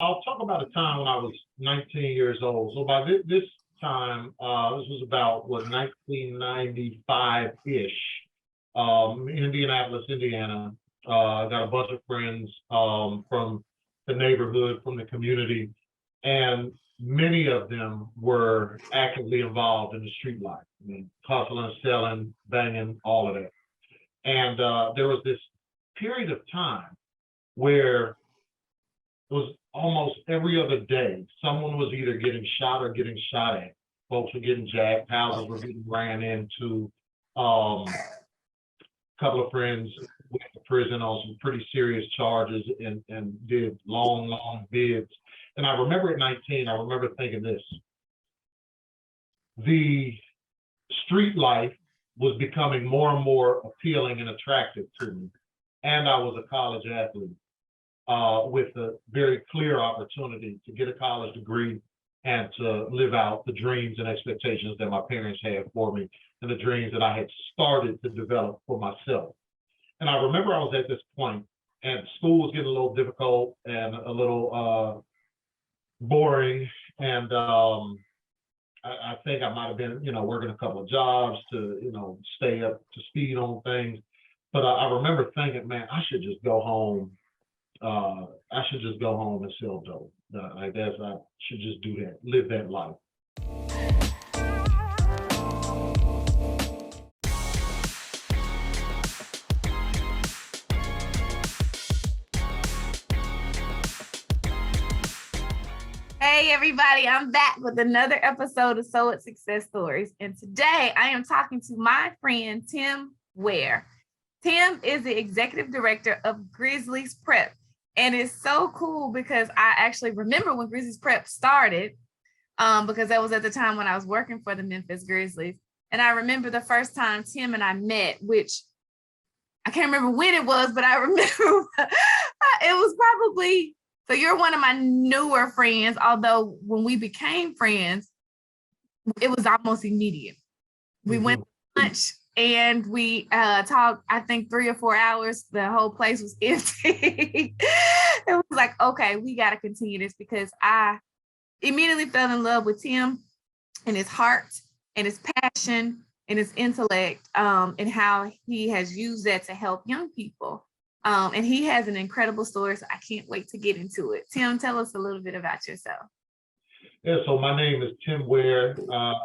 I'll talk about a time when I was 19 years old. So by this time, this was about 1995-ish, Indianapolis, Indiana. I got a bunch of friends from the neighborhood, from the community, and many of them were actively involved in the street life. I mean, hustling, selling, banging, all of that. And there was this period of time where it was almost every other day, someone was either getting shot or getting shot at. Folks were getting jacked, houses were getting ran into. A couple of friends went to prison on some pretty serious charges and did long bids. And I remember at 19, I remember thinking this: the street life was becoming more and more appealing and attractive to me. And I was a college athlete with a very clear opportunity to get a college degree and to live out the dreams and expectations that my parents had for me and the dreams that I had started to develop for myself. And I remember I was at this point and school was getting a little difficult and a little boring. And I think I might have been, working a couple of jobs to, stay up to speed on things. But I remember thinking, man, I should just go home. I should just go home and sell dope. I should just do that, live that life. Hey everybody, I'm back with another episode of So It's Success Stories. And today I am talking to my friend, Tim Ware. Tim is the executive director of Grizzlies Prep. And it's so cool because I actually remember when Grizzlies Prep started, because that was at the time when I was working for the Memphis Grizzlies. And I remember the first time Tim and I met, which I can't remember when it was, but I remember it was probably, so you're one of my newer friends, although when we became friends, it was almost immediate. We went to lunch and we talked, I think 3 or 4 hours. The whole place was empty. It was like, okay, we got to continue this because I immediately fell in love with Tim and his heart and his passion and his intellect, and how he has used that to help young people. And he has an incredible story, so I can't wait to get into it. Tim, tell us a little bit about yourself. Yeah, so my name is Tim Ware.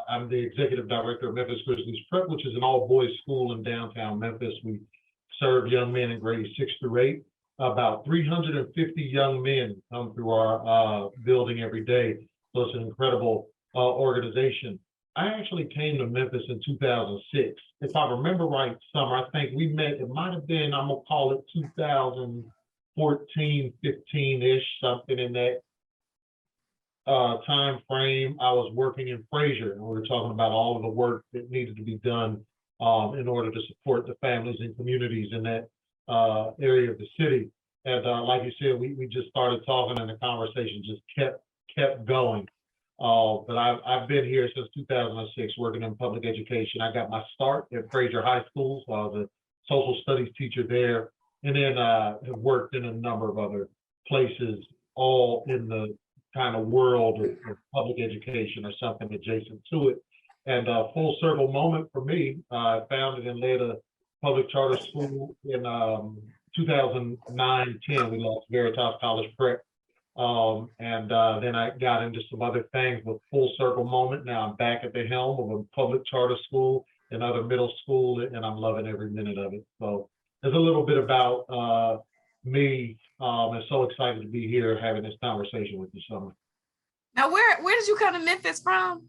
I'm the executive director of Memphis Grizzlies Prep, which is an all-boys school in downtown Memphis. We serve young men in grades 6 through 8. About 350 young men come through our building every day. So it's an incredible organization. I actually came to Memphis in 2006. If I remember right, Summer, I think we met, it might have been, I'm going to call it 2014, 15-ish, something in that time frame. I was working in Frazier, and we were talking about all of the work that needed to be done in order to support the families and communities in that area of the city. And like you said, we just started talking, and the conversation just kept going. But I've been here since 2006 working in public education. I got my start at Frazier High School, so I was a social studies teacher there, and then have worked in a number of other places, all in the kind of world of public education or something adjacent to it. And full circle moment for me, I founded and led a public charter school in 2009-10. We launched Veritas College Prep. And then I got into some other things with full circle moment. Now I'm back at the helm of a public charter school, another middle school, and I'm loving every minute of it. So there's a little bit about me. I'm so excited to be here having this conversation with you, Summer. Now, where did you come to Memphis from?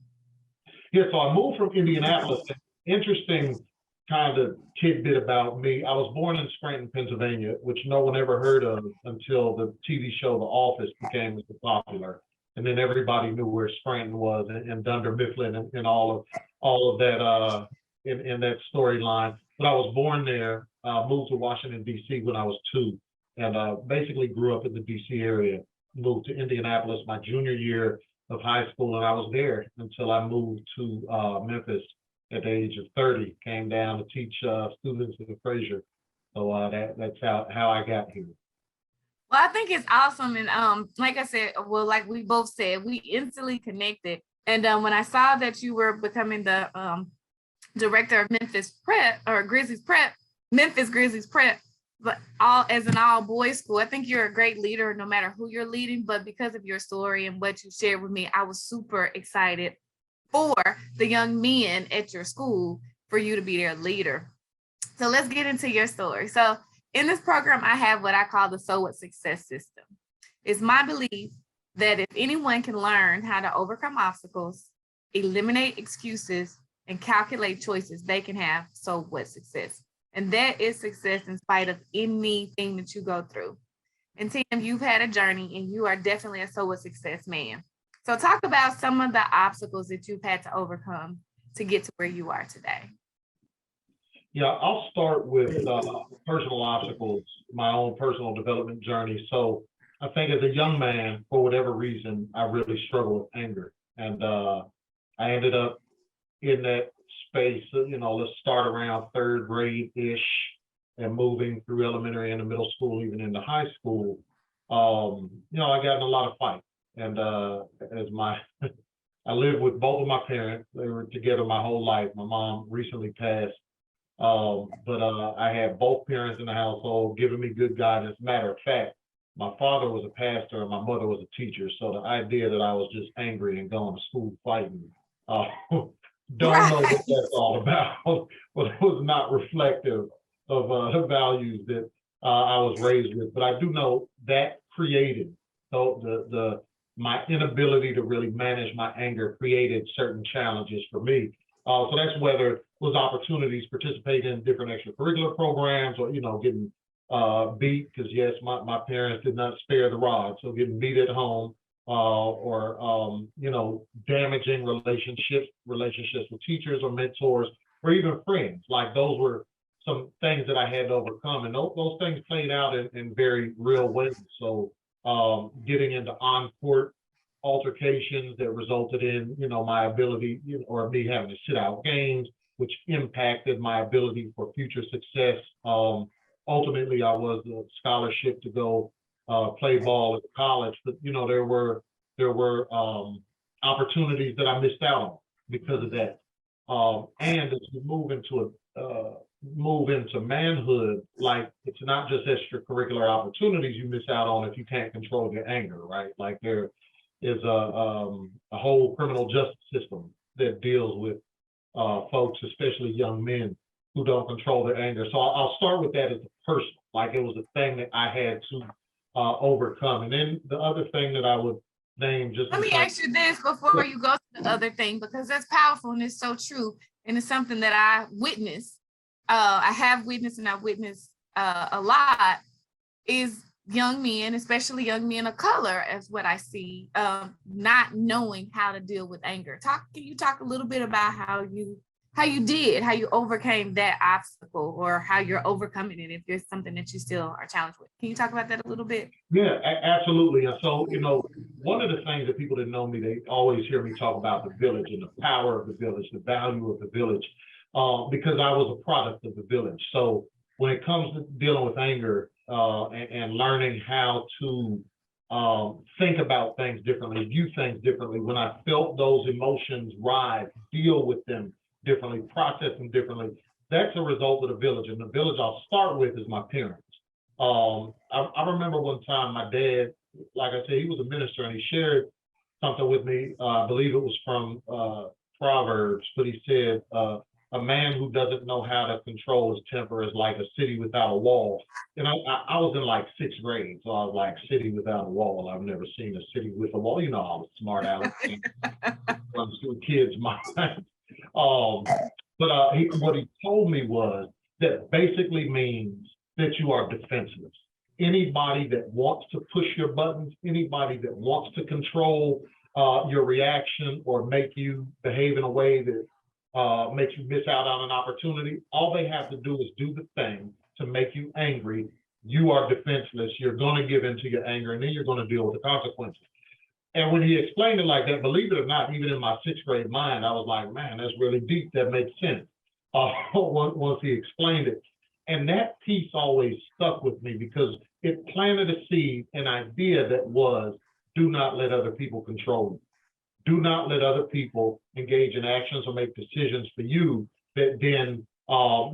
Yeah, so I moved from Indianapolis. Interesting kind of tidbit about me. I was born in Scranton, Pennsylvania, which no one ever heard of until the TV show The Office became so popular. And then everybody knew where Scranton was and Dunder Mifflin and all of that in that storyline. But I was born there, moved to Washington, D.C. when I was 2, and basically grew up in the D.C. area. Moved to Indianapolis my junior year of high school, and I was there until I moved to Memphis at the age of 30, came down to teach students at Frazier. So that's how I got here. Well, I think it's awesome. And like I said, well, like we both said, we instantly connected. And when I saw that you were becoming the director of Memphis Prep or Grizzlies Prep, Memphis Grizzlies Prep, but all as an all boys school, I think you're a great leader no matter who you're leading. But because of your story and what you shared with me, I was super excited for the young men at your school for you to be their leader. So let's get into your story. So in this program, I have what I call the So What Success System. It's my belief that if anyone can learn how to overcome obstacles, eliminate excuses, and calculate choices, they can have so what success. And that is success in spite of anything that you go through. And Tim, you've had a journey and you are definitely a so what success man. So talk about some of the obstacles that you've had to overcome to get to where you are today. Yeah, I'll start with personal obstacles, my own personal development journey. So I think as a young man, for whatever reason, I really struggled with anger. And I ended up in that space, let's start around third grade-ish and moving through elementary and middle school, even into high school. I got in a lot of fights. And I lived with both of my parents. They were together my whole life. My mom recently passed. But I had both parents in the household giving me good guidance. Matter of fact, my father was a pastor and my mother was a teacher. So the idea that I was just angry and going to school fighting, don't know what that's all about, but it was not reflective of the values that I was raised with. But I do know that created my inability to really manage my anger created certain challenges for me. So that's whether it was opportunities participating in different extracurricular programs or, getting beat, because yes, my parents did not spare the rod. So getting beat at home or damaging relationships with teachers or mentors or even friends. Like those were some things that I had to overcome. And those things played out in very real ways. So getting into on-court altercations that resulted in, my ability, or me having to sit out games, which impacted my ability for future success. Ultimately, I was a scholarship to go play ball at college, but there were opportunities that I missed out on because of that. And as you move into manhood, like it's not just extracurricular opportunities you miss out on if you can't control your anger, right? Like there is a whole criminal justice system that deals with folks, especially young men, who don't control their anger. So I'll start with that as a personal, like it was a thing that I had to overcome. And then the other thing that I would name just— Let me ask you this before you go to the other thing, because that's powerful and it's so true. And it's something that I witnessed. I have witnessed and I've witnessed a lot is young men, especially young men of color, as what I see, not knowing how to deal with anger. Can you talk a little bit about how you overcame that obstacle or how you're overcoming it if there's something that you still are challenged with? Can you talk about that a little bit? Yeah, absolutely. And so, one of the things that people that know me, they always hear me talk about the village and the power of the village, the value of the village, because I was a product of the village. So when it comes to dealing with anger and learning how to think about things differently, view things differently, when I felt those emotions rise, deal with them differently, process them differently, that's a result of the village. And the village I'll start with is my parents. I remember one time my dad, like I said, he was a minister and he shared something with me. I believe it was from Proverbs, but he said, a man who doesn't know how to control his temper is like a city without a wall. And I was in like sixth grade, so I was like, city without a wall. I've never seen a city with a wall. I was smart aleck runs through kids' minds. But what he told me was that basically means that you are defenseless. Anybody that wants to push your buttons, anybody that wants to control your reaction or make you behave in a way that makes you miss out on an opportunity, all they have to do is do the thing to make you angry. You are defenseless. You're going to give into your anger, and then you're going to deal with the consequences. And when he explained it like that, believe it or not, even in my sixth grade mind, I was like, man, that's really deep. That makes sense once he explained it. And that piece always stuck with me because it planted a seed, an idea that was, do not let other people control you. Do not let other people engage in actions or make decisions for you that then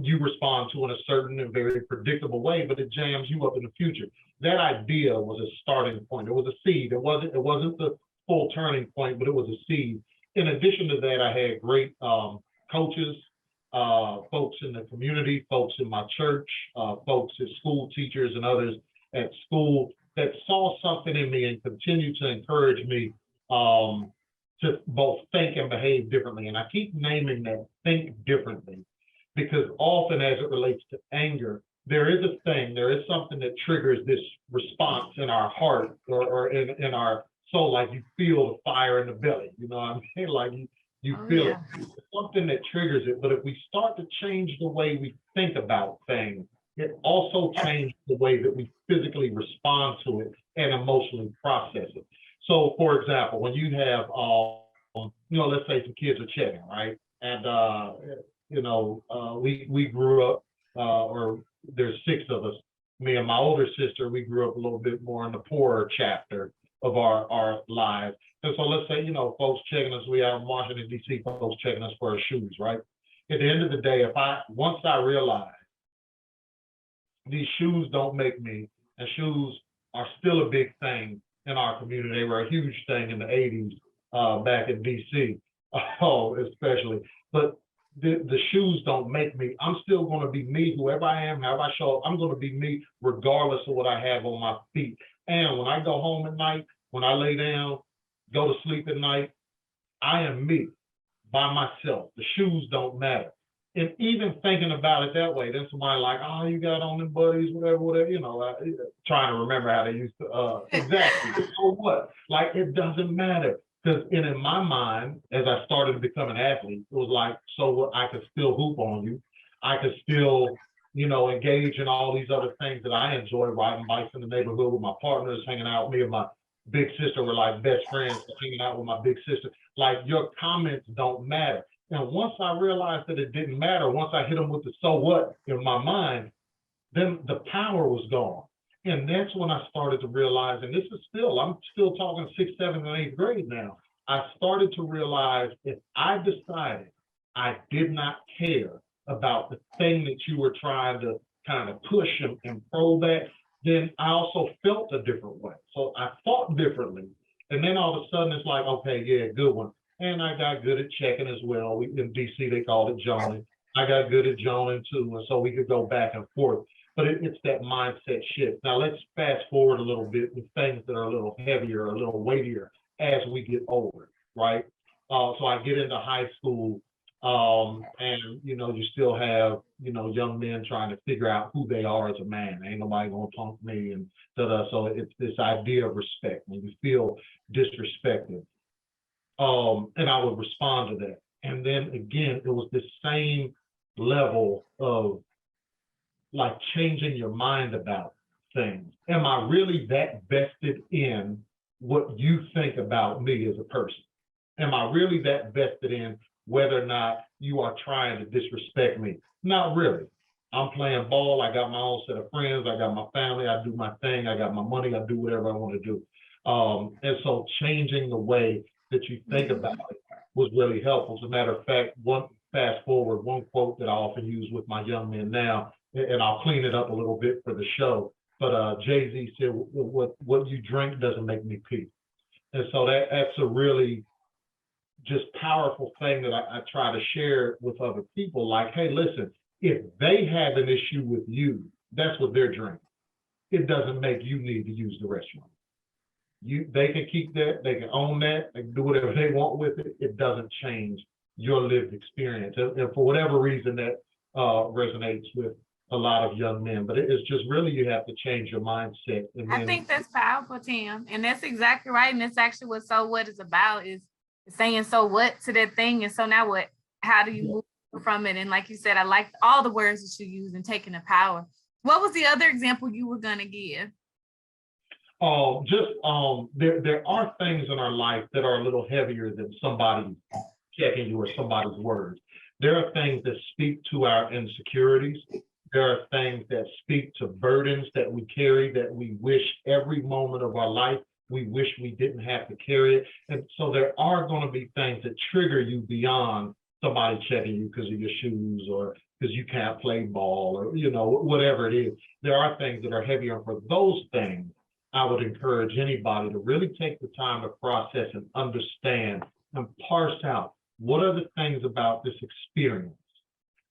you respond to in a certain and very predictable way, but it jams you up in the future. That idea was a starting point. It was a seed. It wasn't the full turning point, but it was a seed. In addition to that, I had great coaches, folks in the community, folks in my church, folks as school teachers and others at school that saw something in me and continued to encourage me to both think and behave differently. And I keep naming that, think differently, because often as it relates to anger, there is something that triggers this response in our heart or in our soul, like you feel the fire in the belly, you know what I mean? Like you feel it. It's something that triggers it. But if we start to change the way we think about things, it also changes the way that we physically respond to it and emotionally process it. So, for example, when you have, let's say some kids are checking, right? And, we grew up, or there's 6 of us, me and my older sister, we grew up a little bit more in the poorer chapter of our lives. And so let's say, folks checking us, we out in Washington, D.C., folks checking us for our shoes, right? At the end of the day, once I realize these shoes don't make me, and shoes are still a big thing in our community. They were a huge thing in the 80s back in DC, especially. But the shoes don't make me. I'm still going to be me, whoever I am, however I show up. I'm going to be me regardless of what I have on my feet. And when I go home at night, when I lay down, go to sleep at night, I am me by myself. The shoes don't matter. And even thinking about it that way, then somebody like, oh, you got on them buddies, whatever, trying to remember how they used to, exactly. So what? Like, it doesn't matter. Because in my mind, as I started to become an athlete, it was like, so what? I could still hoop on you. I could still, engage in all these other things that I enjoy, riding bikes in the neighborhood with my partners, hanging out. Me and my big sister were like best friends, hanging out with my big sister. Like, your comments don't matter. And once I realized that it didn't matter, once I hit them with the so what in my mind, then the power was gone. And that's when I started to realize, and I'm still talking 6th, 7th, and 8th grade now. I started to realize if I decided I did not care about the thing that you were trying to kind of push and probe at, then I also felt a different way. So I thought differently. And then all of a sudden it's like, okay, yeah, good one. And I got good at checking as well. In DC, they called it joning. I got good at joning too. And so we could go back and forth. But it's that mindset shift. Now let's fast forward a little bit with things that are a little heavier, a little weightier as we get older, right? So I get into high school and, you still have, young men trying to figure out who they are as a man. Ain't nobody gonna punk me and da-da. So it's this idea of respect. When you feel disrespected, and I would respond to that. And then again, it was the same level of like changing your mind about things. Am I really that vested in what you think about me as a person? Am I really that vested in whether or not you are trying to disrespect me? Not really. I'm playing ball. I got my own set of friends. I got my family. I do my thing. I got my money. I do whatever I want to do. And so changing the way that you think about it was really helpful. As a matter of fact, one quote that I often use with my young men now, and I'll clean it up a little bit for the show, but Jay-Z said, what you drink doesn't make me pee. And so that's a really just powerful thing that I try to share with other people. Like, hey, listen, if they have an issue with you, that's what they're drinking. It doesn't make you need to use the restroom. They can keep that, they can own that, they can do whatever they want with it. It doesn't change your lived experience. And for whatever reason that resonates with a lot of young men, but it's just really, you have to change your mindset. And I think that's powerful, Tim. And that's exactly right. And that's actually what So What is about, is saying so what to that thing. And so now what? How do you move from it? And like you said, I liked all the words that you use and taking the power. What was the other example you were going to give? There are things in our life that are a little heavier than somebody checking you or somebody's words. There are things that speak to our insecurities There are things that speak to burdens that we carry that we wish every moment of our life, we wish we didn't have to carry it. And so there are going to be things that trigger you beyond somebody checking you because of your shoes or because you can't play ball or, whatever it is. There are things that are heavier. And for those things, I would encourage anybody to really take the time to process and understand and parse out what are the things about this experience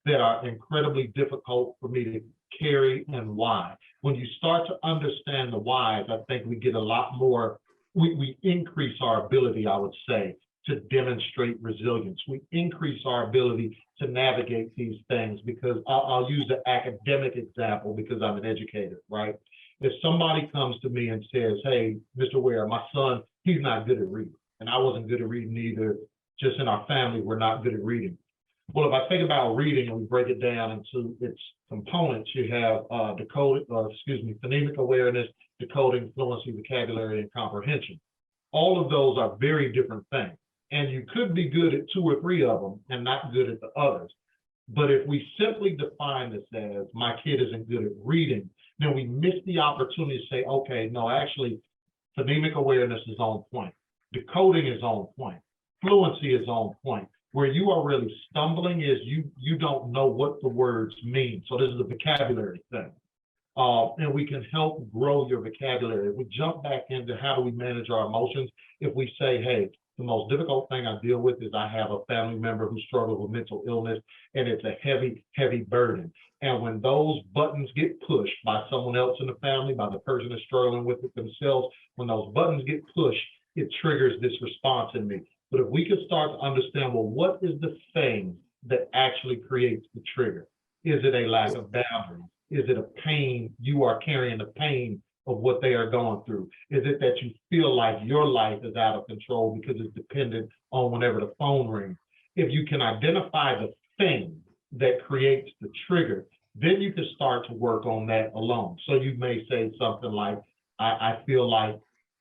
that are incredibly difficult for me to carry and why. When you start to understand the whys, I think we get a lot more, we increase our ability, I would say, to demonstrate resilience. We increase our ability to navigate these things because I'll use the academic example because I'm an educator, right? If somebody comes to me and says, hey, Mr. Ware, my son, he's not good at reading. And I wasn't good at reading either. Just in our family, we're not good at reading. Well, if I think about reading and we break it down into its components, you have phonemic awareness, decoding, fluency, vocabulary, and comprehension. All of those are very different things. And you could be good at 2 or 3 of them and not good at the others. But if we simply define this as my kid isn't good at reading, then we miss the opportunity to say, okay, no, actually, phonemic awareness is on point. Decoding is on point. Fluency is on point. Where you are really stumbling is you don't know what the words mean. So this is a vocabulary thing. And we can help grow your vocabulary. If we jump back into how do we manage our emotions, if we say, hey, the most difficult thing I deal with is I have a family member who struggles with mental illness, and it's a heavy, heavy burden. And when those buttons get pushed by someone else in the family, by the person that's struggling with it themselves, when those buttons get pushed, it triggers this response in me. But if we could start to understand, well, what is the thing that actually creates the trigger? Is it a lack of boundaries? Is it a pain? You are carrying the pain of what they are going through. Is it that you feel like your life is out of control because it's dependent on whenever the phone rings? If you can identify the thing that creates the trigger, then you can start to work on that alone. So you may say something like, I feel like,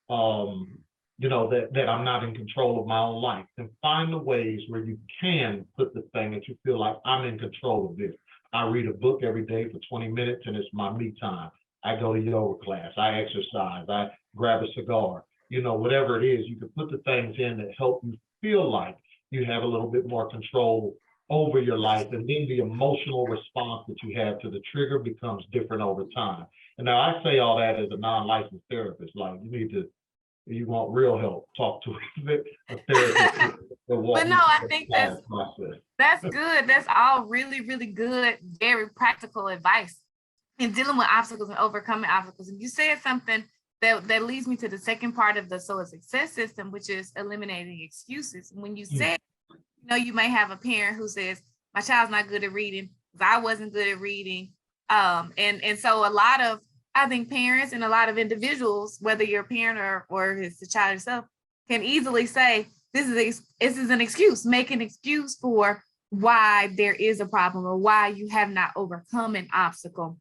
that I'm not in control of my own life. And find the ways where you can put the thing that you feel like I'm in control of this. I read a book every day for 20 minutes and it's my me time. I go to yoga class, I exercise, I grab a cigar, whatever it is, you can put the things in that help you feel like you have a little bit more control over your life. And then the emotional response that you have to the trigger becomes different over time. And now I say all that as a non-licensed therapist, like you want real help, talk to a therapist. But no, I think that's good. That's all really, really good, very practical advice in dealing with obstacles and overcoming obstacles. And you said something that leads me to the second part of the SO success system, which is eliminating excuses. When you said, you may have a parent who says, my child's not good at reading because I wasn't good at reading. And so a lot of, I think parents and a lot of individuals, whether you're a parent or it's the child yourself, can easily say, this is an excuse, make an excuse for why there is a problem or why you have not overcome an obstacle.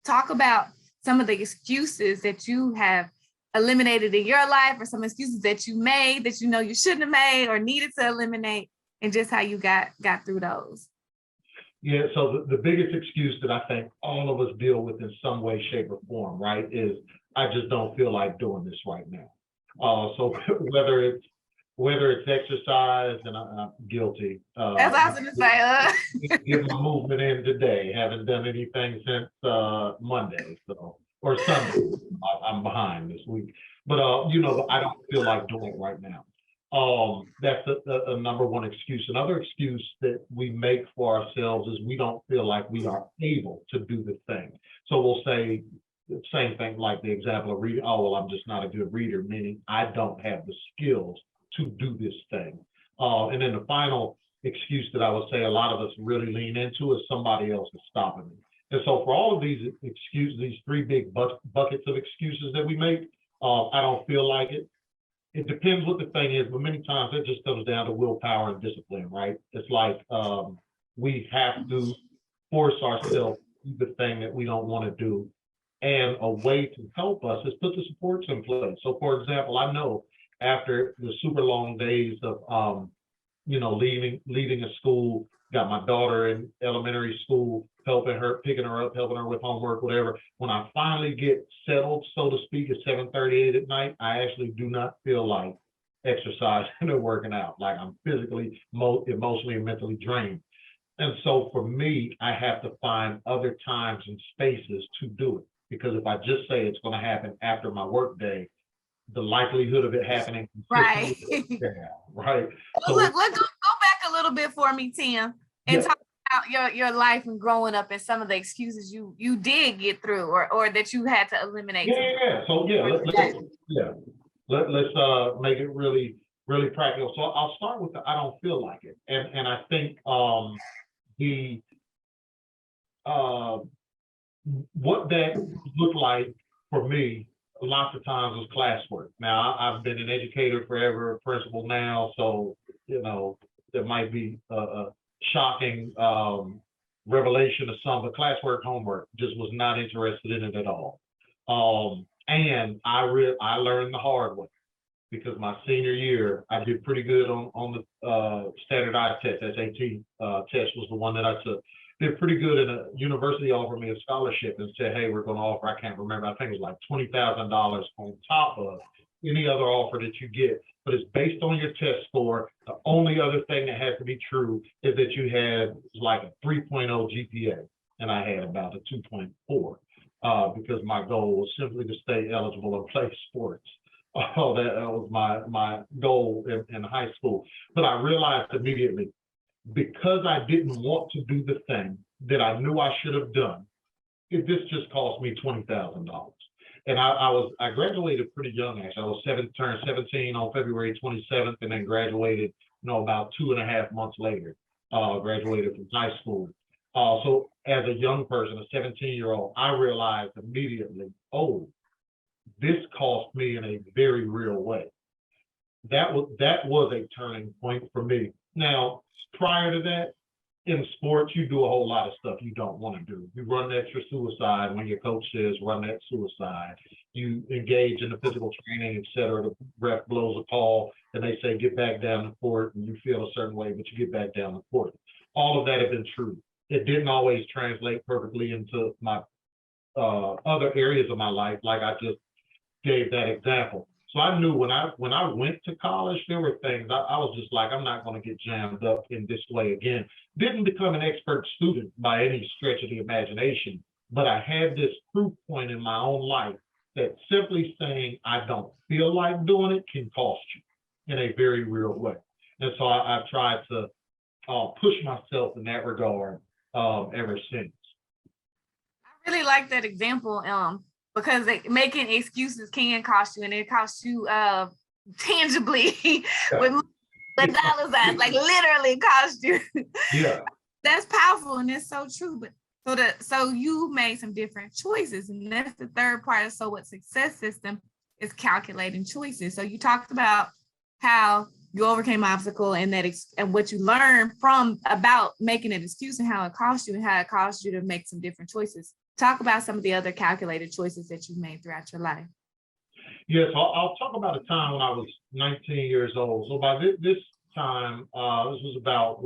Talk about some of the excuses that you have eliminated in your life or some excuses that you made that you shouldn't have made or needed to eliminate, and just how you got through those. Yeah, so the biggest excuse that I think all of us deal with in some way, shape, or form, right, is I just don't feel like doing this right now. So whether it's exercise, and I'm guilty. That's what I was gonna say. Get my movement in today. Haven't done anything since Monday, or Sunday. I'm behind this week, but I don't feel like doing it right now. That's a number one excuse. Another excuse that we make for ourselves is we don't feel like we are able to do the thing. So we'll say the same thing like the example of reading. Oh, well, I'm just not a good reader, meaning I don't have the skills to do this thing. And then the final excuse that I would say a lot of us really lean into is somebody else is stopping me. And so for all of these excuses, these 3 big buckets of excuses that we make, I don't feel like it. It depends what the thing is, but many times it just comes down to willpower and discipline, right? It's like we have to force ourselves to do the thing that we don't want to do. And a way to help us is put the supports in place. So for example, I know after the super long days of leaving a school got my daughter in elementary school, helping her, picking her up, helping her with homework, whatever. When I finally get settled, so to speak, at 7:38 at night, I actually do not feel like exercising or working out. Like I'm physically, emotionally, and mentally drained. And so for me, I have to find other times and spaces to do it. Because if I just say it's going to happen after my work day, the likelihood of it happening Right. consistently, yeah, right. Well, look, let's go back a little bit for me, Tim, and talk about your life and growing up and some of the excuses you did get through or that you had to eliminate. Yeah. So let's make it really practical. So I'll start with the I don't feel like it, and I think the what that looked like for me lots of times was classwork. Now I've been an educator forever, a principal now, so there might be a shocking revelation of some, but classwork, homework, just was not interested in it at all. And I learned the hard way, because my senior year I did pretty good on the standardized test. SAT test was the one that I took. Did pretty good, and a university offered me a scholarship and said, hey, we're going to offer, I can't remember, I think it was like $20,000 on top of any other offer that you get, but it's based on your test score. The only other thing that has to be true is that you had like a 3.0 GPA, and I had about a 2.4 because my goal was simply to stay eligible and play sports. Oh, that was my goal in high school. But I realized immediately, because I didn't want to do the thing that I knew I should have done, this just cost me $20,000. And I graduated pretty young, actually. I was turned 17 on February 27th, and then graduated, about 2.5 months later, graduated from high school. So as a young person, a 17-year-old, I realized immediately, oh, this cost me in a very real way. That was a turning point for me. Now, prior to that, in sports, you do a whole lot of stuff you don't want to do. You run extra suicide when your coach says run that suicide. You engage in the physical training, et cetera. The ref blows a call and they say get back down the court, and you feel a certain way, but you get back down the court. All of that have been true. It didn't always translate perfectly into my other areas of my life, like I just gave that example. So I knew when I went to college, there were things I was just like, I'm not going to get jammed up in this way again. Didn't become an expert student by any stretch of the imagination, but I had this proof point in my own life that simply saying I don't feel like doing it can cost you in a very real way. And so I've tried to push myself in that regard ever since. I really like that example. Because making excuses can cost you, and it costs you tangibly with dollars that like literally cost you. Yeah, that's powerful, and it's so true. But so you made some different choices, and that's the third part of So What Success system is calculating choices. So you talked about how you overcame obstacle and and what you learned about making an excuse and how it cost you and how it caused you to make some different choices. Talk about some of the other calculated choices that you made throughout your life. Yes, I'll talk about a time when I was 19 years old. So by this time, this was about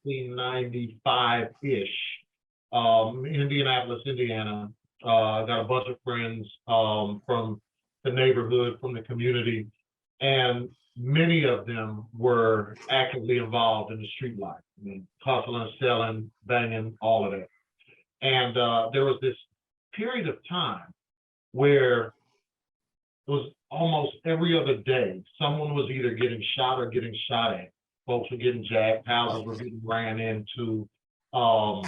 1995-ish, Indianapolis, Indiana. Got a bunch of friends from the neighborhood, from the community, and many of them were actively involved in the street life. I mean, hustling, selling, banging, all of that. And there was this period of time where it was almost every other day, someone was either getting shot or getting shot at. Folks were getting jacked, houses were getting ran into. A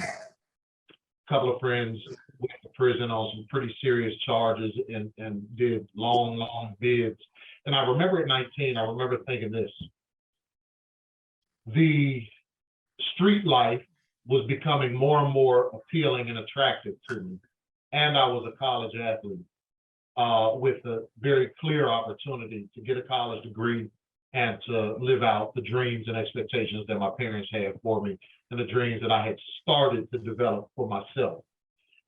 couple of friends went to prison on some pretty serious charges and did long bids. And I remember at 19, I remember thinking this: the street life was becoming more and more appealing and attractive to me. And I was a college athlete with a very clear opportunity to get a college degree and to live out the dreams and expectations that my parents had for me and the dreams that I had started to develop for myself.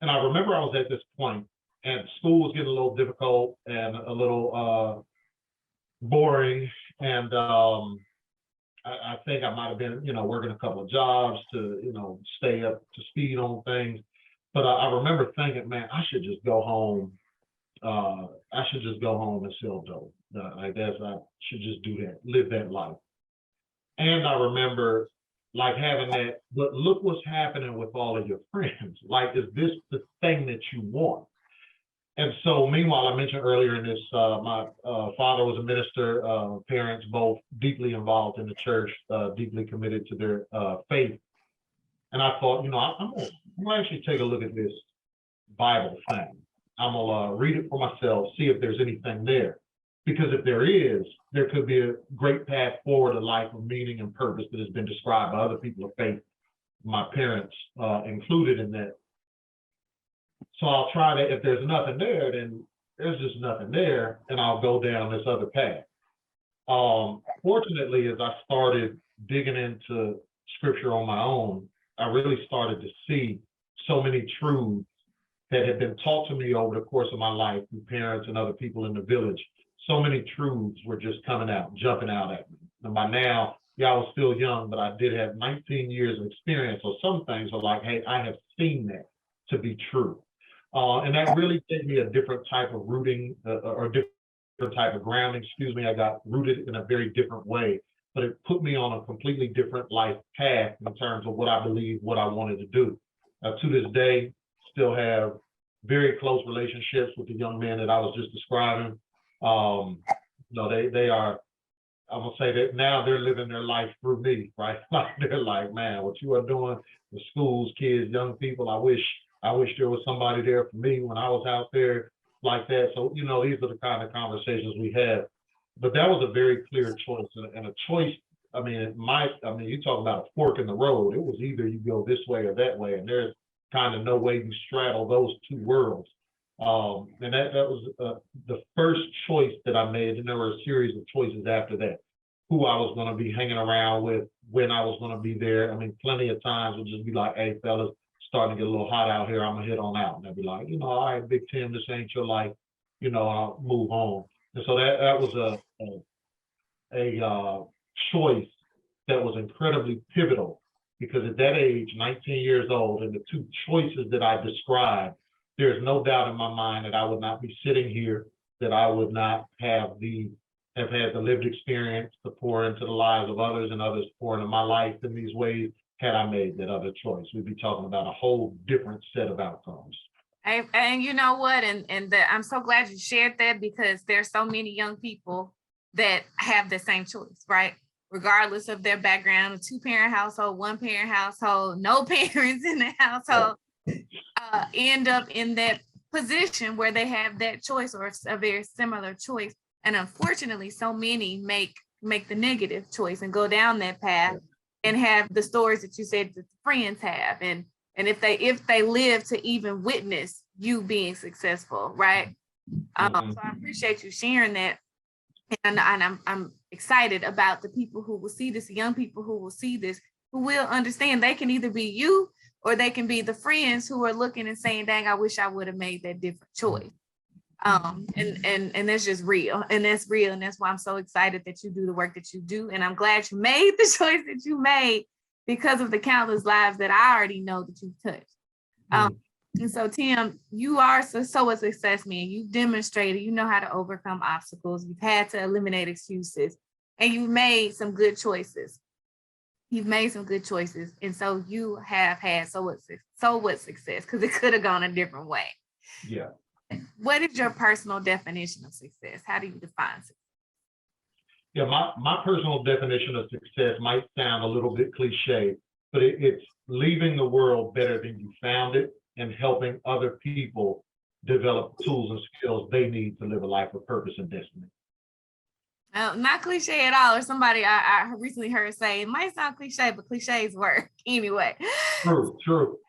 And I remember I was at this point and school was getting a little difficult and a little boring. And I think I might have been, working a couple of jobs to, stay up to speed on things. But I remember thinking, man, I should just go home. I should just go home and sell dope. I should just do that, live that life. And I remember like having that, but look what's happening with all of your friends. Like, is this the thing that you want? And so, meanwhile, I mentioned earlier in this, my father was a minister, parents both deeply involved in the church, deeply committed to their faith. And I thought, I'm gonna actually take a look at this Bible thing. I'm gonna read it for myself, see if there's anything there. Because if there is, there could be a great path forward, a life of meaning and purpose that has been described by other people of faith, my parents included in that. So I'll try that. If there's nothing there, then there's just nothing there, and I'll go down this other path. Fortunately, as I started digging into scripture on my own, I really started to see so many truths that had been taught to me over the course of my life through parents and other people in the village. So many truths were just coming out, jumping out at me. And by now, I was still young, but I did have 19 years of experience. So some things are like, hey, I have seen that to be true. And that really gave me a different type of rooting or different type of grounding. I got rooted in a very different way, but it put me on a completely different life path in terms of what I believe, what I wanted to do. To this day, still have very close relationships with the young men that I was just describing. They are, I'm gonna say that now they're living their life through me, right? Like they're like, man, what you are doing with schools, kids, young people, I wish there was somebody there for me when I was out there like that. So, these are the kind of conversations we have. But that was a very clear choice, and a choice. You talk about a fork in the road. It was either you go this way or that way, and there's kind of no way you straddle those two worlds. And that was the first choice that I made, and there were a series of choices after that. Who I was going to be hanging around with, when I was going to be there. Plenty of times would just be like, hey, fellas, starting to get a little hot out here, I'm gonna head on out. And they'd be like, all right, Big Tim, this ain't your life, I'll move on. And so that was a choice that was incredibly pivotal, because at that age, 19 years old, and the two choices that I described, there's no doubt in my mind that I would not be sitting here, that I would not have had the lived experience to pour into the lives of others, and others pour into my life in these ways. Had I made that other choice, we'd be talking about a whole different set of outcomes. And you know what? I'm so glad you shared that, because there's so many young people that have the same choice, right? Regardless of their background, a 2-parent household, 1-parent household, no parents in the household, end up in that position where they have that choice or a very similar choice. And unfortunately, so many make the negative choice and go down that path. And have the stories that you said that the friends have, and if they live to even witness you being successful, right? So I appreciate you sharing that, and I'm excited about the people who will see this, young people who will see this, who will understand they can either be you or they can be the friends who are looking and saying, "Dang, I wish I would have made that different choice." And that's just real, and that's real, and that's why I'm so excited that you do the work that you do, and I'm glad you made the choice that you made, because of the countless lives that I already know that you've touched. And so, Tim, you are so a success man. You've demonstrated you know how to overcome obstacles. You've had to eliminate excuses, and you've made some good choices. And so you have had so much success, because it could have gone a different way. Yeah. What is your personal definition of success? How do you define success? Yeah, my personal definition of success might sound a little bit cliche, but it's leaving the world better than you found it, and helping other people develop tools and skills they need to live a life of purpose and destiny. Not cliche at all. Or somebody I recently heard say, it might sound cliche, but cliches work anyway. True.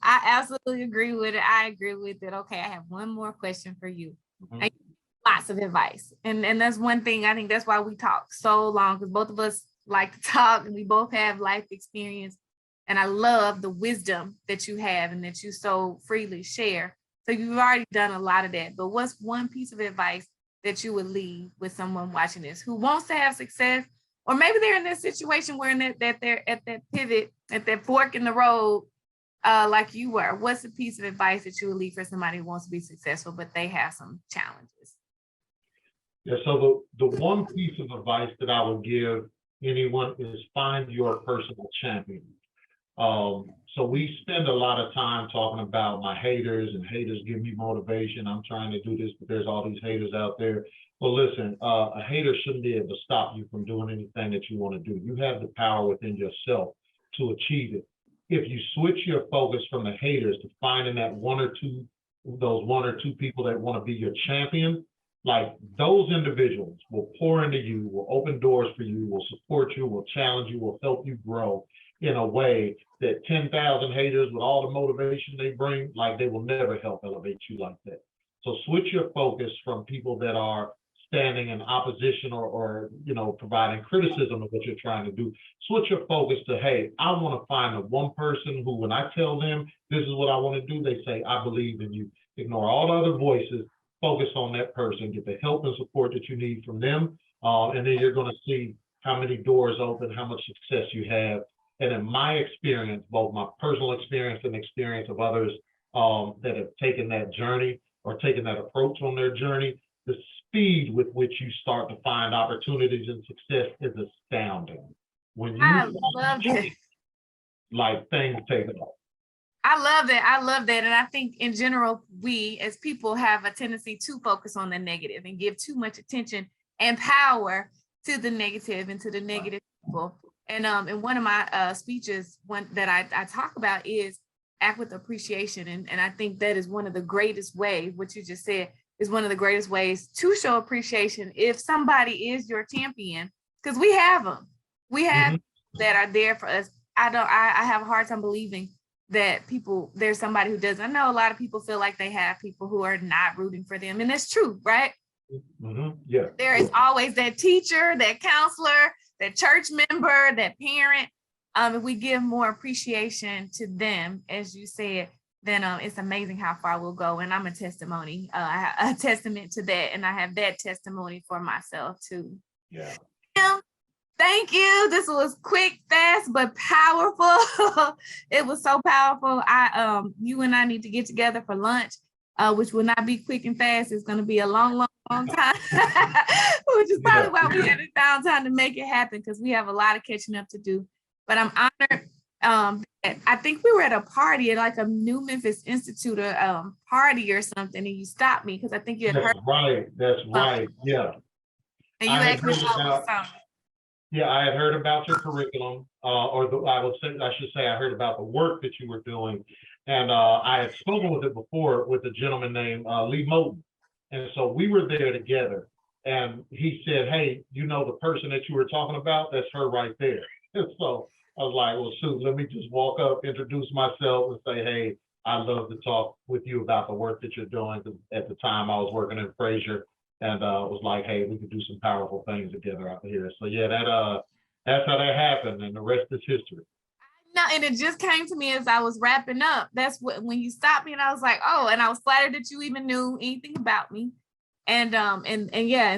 I absolutely agree with it. I agree with it. Okay, I have one more question for you. Mm-hmm. Lots of advice. And that's one thing, I think that's why we talk so long, because both of us like to talk, and we both have life experience. And I love the wisdom that you have and that you so freely share. So you've already done a lot of that. But what's one piece of advice that you would leave with someone watching this who wants to have success, or maybe they're in this situation where that they're at that pivot, at that fork in the road, like you were? What's a piece of advice that you would leave for somebody who wants to be successful, but they have some challenges? Yeah, so the one piece of advice that I would give anyone is find your personal champion. So we spend a lot of time talking about my haters, and haters give me motivation. I'm trying to do this, but there's all these haters out there. Well, listen, a hater shouldn't be able to stop you from doing anything that you want to do. You have the power within yourself to achieve it. If you switch your focus from the haters to finding that one or two people that want to be your champion, like those individuals will pour into you, will open doors for you, will support you, will challenge you, will help you grow in a way that 10,000 haters with all the motivation they bring, like they will never help elevate you like that. So switch your focus from people that are standing in opposition or providing criticism of what you're trying to do. Switch your focus to, hey, I want to find the one person who, when I tell them this is what I want to do, they say, I believe in you. Ignore all the other voices, focus on that person, get the help and support that you need from them. And then you're going to see how many doors open, how much success you have. And in my experience, both my personal experience and experience of others that have taken that journey or taken that approach on their journey, the speed with which you start to find opportunities and success is astounding. When you I love it. Like things take off. I love that. I love that. And I think in general, we as people have a tendency to focus on the negative and give too much attention and power to the negative and to the negative people. And in one of my speeches, one that I talk about is act with appreciation. And I think that is one of the greatest ways, what you just said, is one of the greatest ways to show appreciation if somebody is your champion, because we have them. We have that are there for us. I have a hard time believing that there's somebody who doesn't. I know a lot of people feel like they have people who are not rooting for them. And that's true, right? Yeah. There is always that teacher, that counselor, that church member, that parent. If we give more appreciation to them, as you said, then it's amazing how far we'll go. And I'm a testimony, a testament to that. And I have that testimony for myself too. Yeah. Thank you. This was quick, fast, but powerful. It was so powerful. You and I need to get together for lunch, which will not be quick and fast. It's going to be a long time, which is probably why we haven't found time to make it happen, because we have a lot of catching up to do. But I'm honored. I think we were at a party at like a New Memphis Institute party or something, and you stopped me because I think you had heard. Right. That's right. Yeah. And you asked me about Yeah, I had heard about your curriculum, I should say I heard about the work that you were doing. And I had spoken with it before with a gentleman named Lee Moten. And so we were there together. And he said, hey, the person that you were talking about, that's her right there. And so I was like, well, shoot, let me just walk up, introduce myself and say, hey, I'd love to talk with you about the work that you're doing. At the time I was working in Fraser. And was like, hey, we could do some powerful things together out here. So yeah, that's how that happened, and the rest is history. No, and it just came to me as I was wrapping up. That's when you stopped me, and I was like, oh, and I was flattered that you even knew anything about me. And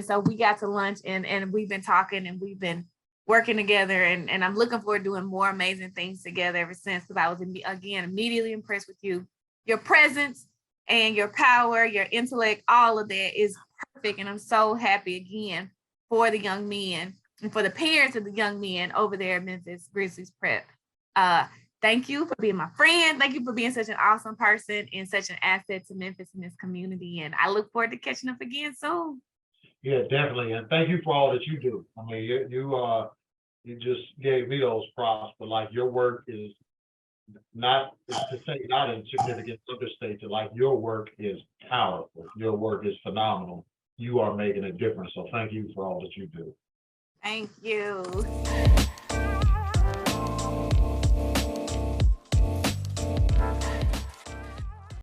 so we got to lunch, and we've been talking, and we've been working together, and I'm looking forward to doing more amazing things together ever since, because I was immediately impressed with you, your presence and your power, your intellect, all of that is perfect. And I'm so happy again for the young men and for the parents of the young men over there at Memphis Grizzlies Prep. Thank you for being my friend. Thank you for being such an awesome person and such an asset to Memphis and this community. And I look forward to catching up again soon. Yeah, definitely. And thank you for all that you do. I mean, you just gave me those props, but like your work is not insignificant, understated. Like your work is powerful. Your work is phenomenal. You are making a difference. So thank you for all that you do. Thank you.